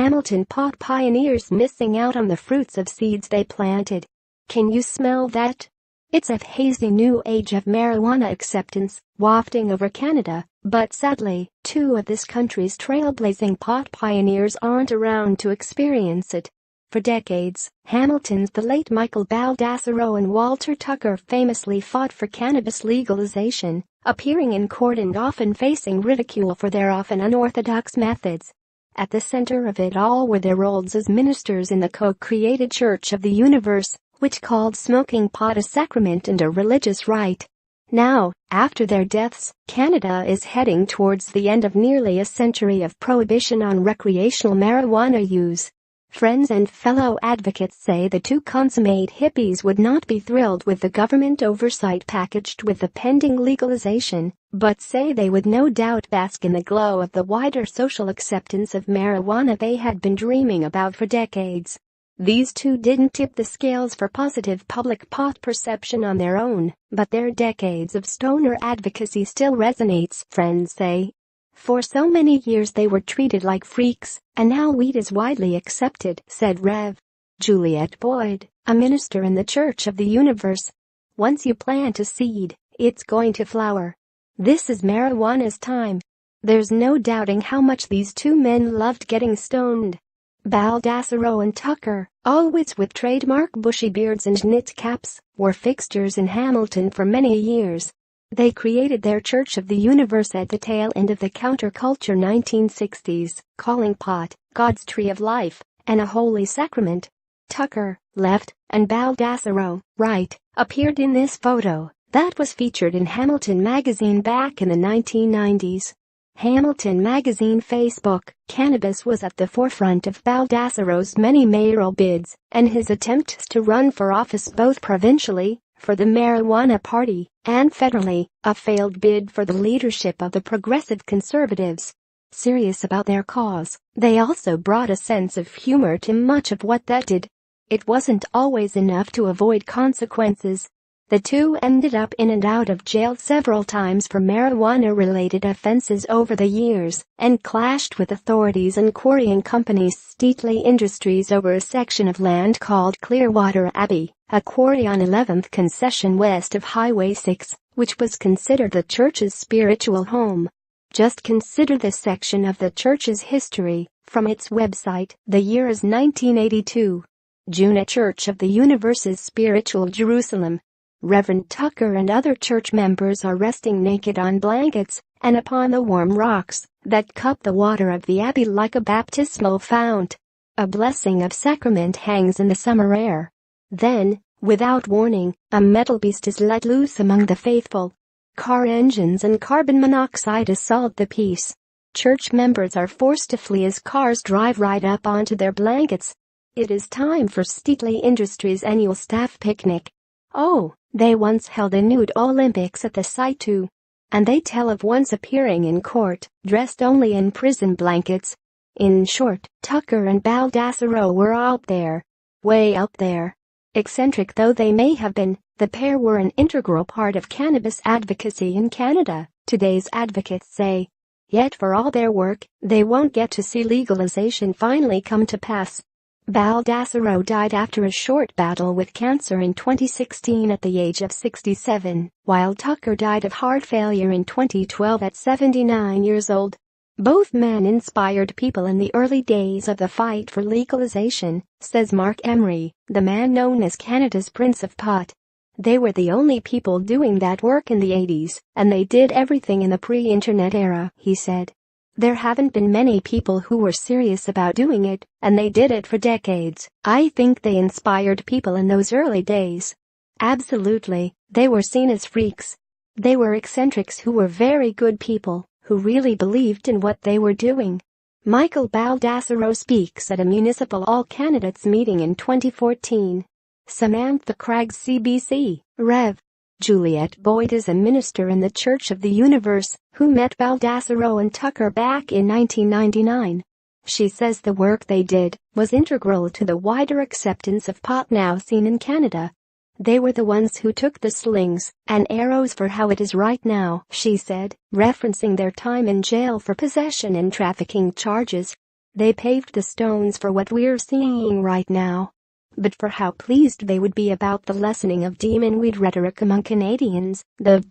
Hamilton pot pioneers missing out on the fruits of seeds they planted. Can you smell that? It's a hazy new age of marijuana acceptance, wafting over Canada, but sadly, two of this country's trailblazing pot pioneers aren't around to experience it. For decades, Hamilton's the late Michael Baldasaro and Walter Tucker famously fought for cannabis legalization, appearing in court and often facing ridicule for their often unorthodox methods. At the center of it all were their roles as ministers in the co-created Church of the Universe, which called smoking pot a sacrament and a religious rite. Now, after their deaths, Canada is heading towards the end of nearly a century of prohibition on recreational marijuana use. Friends and fellow advocates say the two consummate hippies would not be thrilled with the government oversight packaged with the pending legalization, but say they would no doubt bask in the glow of the wider social acceptance of marijuana they had been dreaming about for decades. These two didn't tip the scales for positive public pot perception on their own, but their decades of stoner advocacy still resonates, friends say. For so many years they were treated like freaks, and now weed is widely accepted, said Rev. Juliet Boyd, a minister in the Church of the Universe. Once you plant a seed, it's going to flower. This is marijuana's time. There's no doubting how much these two men loved getting stoned. Baldasaro and Tucker, always with trademark bushy beards and knit caps, were fixtures in Hamilton for many years. They created their Church of the Universe at the tail end of the counterculture 1960s, calling pot God's tree of life and a holy sacrament. Tucker, left, and Baldasaro, right, appeared in this photo that was featured in Hamilton magazine back in the 1990s. Hamilton magazine Facebook, cannabis was at the forefront of Baldasaro's many mayoral bids and his attempts to run for office both provincially, for the Marijuana Party, and federally, a failed bid for the leadership of the Progressive Conservatives. Serious about their cause, they also brought a sense of humor to much of what they did. It wasn't always enough to avoid consequences. The two ended up in and out of jail several times for marijuana-related offenses over the years and clashed with authorities and quarrying companies Steatley Industries over a section of land called Clearwater Abbey, a quarry on 11th Concession west of Highway 6, which was considered the church's spiritual home. Just consider this section of the church's history. From its website, the year is 1982. June at Church of the Universe's spiritual Jerusalem. Reverend Tucker and other church members are resting naked on blankets and upon the warm rocks that cup the water of the abbey like a baptismal fount. A blessing of sacrament hangs in the summer air. Then, without warning, a metal beast is let loose among the faithful. Car engines and carbon monoxide assault the peace. Church members are forced to flee as cars drive right up onto their blankets. It is time for Steatley Industries' annual staff picnic. Oh, they once held a nude Olympics at the site too. And they tell of once appearing in court, dressed only in prison blankets. In short, Tucker and Baldasaro were out there. Way out there. Eccentric though they may have been, the pair were an integral part of cannabis advocacy in Canada, today's advocates say. Yet for all their work, they won't get to see legalization finally come to pass. Baldasaro died after a short battle with cancer in 2016 at the age of 67, while Tucker died of heart failure in 2012 at 79 years old. Both men inspired people in the early days of the fight for legalization, says Mark Emery, the man known as Canada's Prince of Pot. They were the only people doing that work in the 80s, and they did everything in the pre-internet era, he said. There haven't been many people who were serious about doing it, and they did it for decades. I think they inspired people in those early days. Absolutely, they were seen as freaks. They were eccentrics who were very good people, who really believed in what they were doing. Michael Baldasaro speaks at a municipal all-candidates meeting in 2014. Samantha Craig CBC, Rev. Juliet Boyd is a minister in the Church of the Universe who met Baldasaro and Tucker back in 1999. She says the work they did was integral to the wider acceptance of pot now seen in Canada. They were the ones who took the slings and arrows for how it is right now, she said, referencing their time in jail for possession and trafficking charges. They paved the stones for what we're seeing right now. But for how pleased they would be about the lessening of demon weed rhetoric among Canadians, the